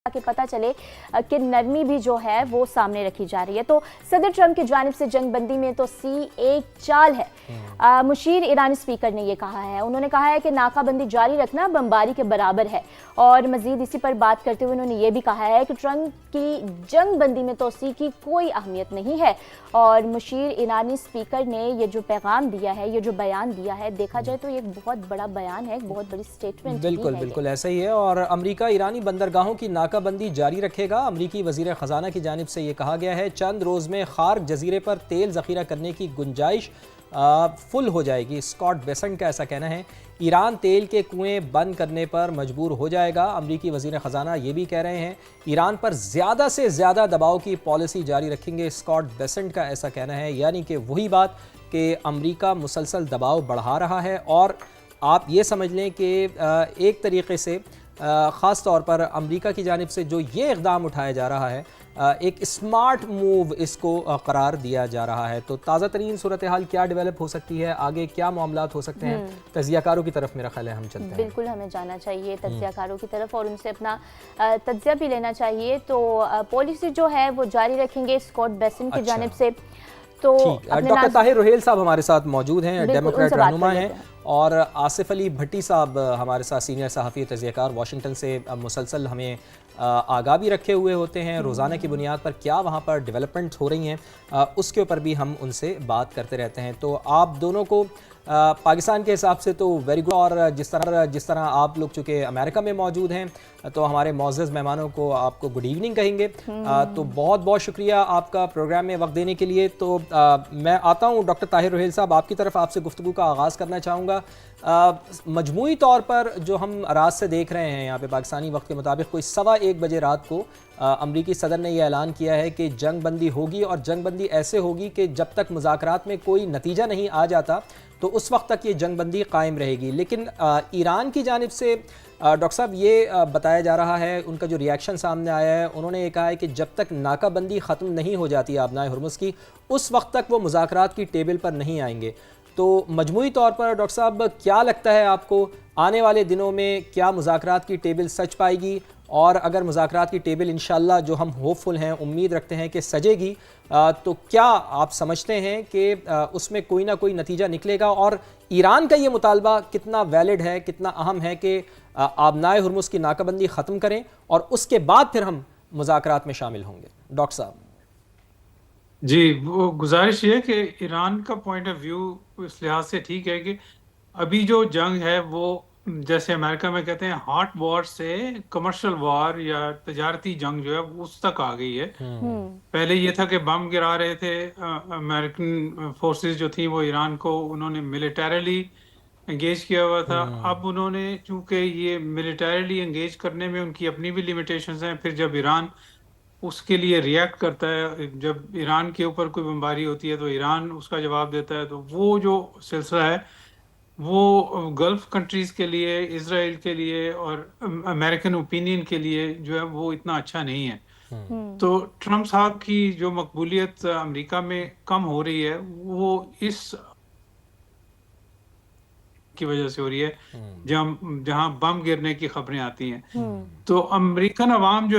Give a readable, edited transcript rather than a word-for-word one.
ताकि पता चले कि नरमी भी जो है वो सामने रखी जा रही है। तो सदर ट्रंप की जानिब से जंग बंदी में तो एक चाल है। मुशीर ईरानी स्पीकर ने ये कहा है, उन्होंने कहा है कि नाकाबंदी जारी रखना बमबारी के बराबर है। और मजीद इसी पर बात करते हुए उन्होंने ये भी कहा है कि ट्रंप की जंग बंदी में तोसी की कोई अहमियत नहीं है। और मुशीर ईरानी स्पीकर ने ये जो पैगाम दिया है, ये जो बयान दिया है, देखा जाए तो ये एक बहुत बड़ा बयान है, एक बहुत बड़ी स्टेटमेंट। बिल्कुल ऐसा ही है। और अमेरिका ईरानी बंदरगाहों की नाकाबंदी जारी रखेगा। अमरीकी वज़ीर ख़ज़ाना की जानिब से ये कहा गया है, चंद रोज़ में खार्क जजीरे पर तेल ज़ख़ीरा करने की गुंजाइश फुल हो जाएगी। स्कॉट बेसेंट का ऐसा कहना है। ईरान तेल के कुएं बंद करने पर मजबूर हो जाएगा। अमरीकी वज़ीर ख़ज़ाना ये भी कह रहे हैं, ईरान पर ज़्यादा से ज़्यादा दबाव की पॉलिसी जारी रखेंगे। स्कॉट बेसेंट का ऐसा कहना है, यानी कि वही बात कि अमरीका मुसलसल दबाव बढ़ा रहा है। और आप ये समझ लें कि एक तरीके से ख़ास तौर पर अमेरिका की जानिब से जो ये इक़दाम उठाया जा रहा है, एक स्मार्ट मूव इसको करार दिया जा रहा है। तो ताज़ा तरीन सूरत हाल क्या डेवलप हो सकती है, आगे क्या मामलात हो सकते हैं, तज्ज़ियाकारों की तरफ मेरा ख्याल है हम चलते हैं। बिल्कुल हमें जाना चाहिए तज्ज़ियाकारों की तरफ और उनसे अपना तज्ज़िया भी लेना चाहिए। तो पॉलिसी जो है वो जारी रखेंगे स्कॉट बेसेंट की जानिब से। तो डॉक्टर ताहिर रोहेल साहब हमारे साथ मौजूद हैं, डेमोक्रेट रहनुमा हैं। और आसिफ अली भट्टी साहब हमारे साथ सीनियर सहाफ़ी तज्ज़ियाकार वाशिंगटन से मुसलसल हमें आगाह भी रखे हुए होते हैं। रोज़ाना की बुनियाद पर क्या वहाँ पर डेवलपमेंट हो रही हैं, उसके ऊपर भी हम उनसे बात करते रहते हैं। तो आप दोनों को पाकिस्तान के हिसाब से तो वेरी गुड। और जिस तरह आप लोग चूँकि अमेरिका में मौजूद हैं, तो हमारे मौज़्ज़ज़ मेहमानों को आपको गुड इवनिंग कहेंगे। तो बहुत बहुत शुक्रिया आपका प्रोग्राम में वक्त देने के लिए। तो मैं आता हूँ डॉक्टर ताहिर रोहेल साहब आपकी तरफ, आपसे गुफ्तगू का आगाज़ करना चाहूँगा। मजमूई तौर पर जो हम रात से देख रहे हैं यहाँ पे पाकिस्तानी वक्त के मुताबिक कोई 1:15 बजे रात को अमरीकी सदर ने यह ऐलान किया है कि जंग बंदी होगी। और जंग बंदी ऐसे होगी कि जब तक मुज़ाकरात में कोई नतीजा नहीं आ जाता तो उस वक्त तक ये जंग बंदी कायम रहेगी। लेकिन ईरान की जानिब से डॉक्टर साहब ये बताया जा रहा है, उनका जो रिएक्शन सामने आया है, उन्होंने ये कहा है कि जब तक नाकाबंदी ख़त्म नहीं हो जाती आबनाए हुर्मुज़ की, उस वक्त तक वो मुज़ाकरात की टेबल पर नहीं आएंगे। तो मजमूई तौर पर डॉक्टर साहब क्या लगता है आपको, आने वाले दिनों में क्या मुज़ाकरात की टेबल सच पाएगी? और अगर मुज़ाकरात की टेबल इंशाअल्लाह, जो हम होपफुल हैं, उम्मीद रखते हैं कि सजेगी, तो क्या आप समझते हैं कि उसमें कोई ना कोई नतीजा निकलेगा? और ईरान का ये मुतालबा कितना वैलिड है, कितना अहम है कि आबनाए हुर्मुज़ की नाकाबंदी ख़त्म करें और उसके बाद फिर हम मुज़ाकरात में शामिल होंगे? डॉक्टर साहब जी, वो गुजारिश ये है कि ईरान का पॉइंट ऑफ व्यू इस लिहाज से ठीक है कि अभी जो जंग है वो, जैसे अमेरिका में कहते हैं, हॉट वॉर से कमर्शियल वॉर या तजारती जंग जो है उस तक आ गई है। पहले ये था कि बम गिरा रहे थे अमेरिकन फोर्सेस जो थी वो ईरान को, उन्होंने मिलिटरीली एंगेज किया हुआ था। अब उन्होंने, चूंकि ये मिलिटरीली एंगेज करने में उनकी अपनी भी लिमिटेशंस हैं, फिर जब ईरान उसके लिए रिएक्ट करता है, जब ईरान के ऊपर कोई बमबारी होती है तो ईरान उसका जवाब देता है, तो वो जो सिलसिला है वो गल्फ कंट्रीज के लिए, इजराइल के लिए और अमेरिकन ओपिनियन के लिए जो है वो इतना अच्छा नहीं है। तो ट्रम्प साहब की जो मकबूलियत अमेरिका में कम हो रही है वो इस की वजह से हो रही है, जहां बम गिरने की खबरें आती हैं। तो अमेरिकन अवाम जो है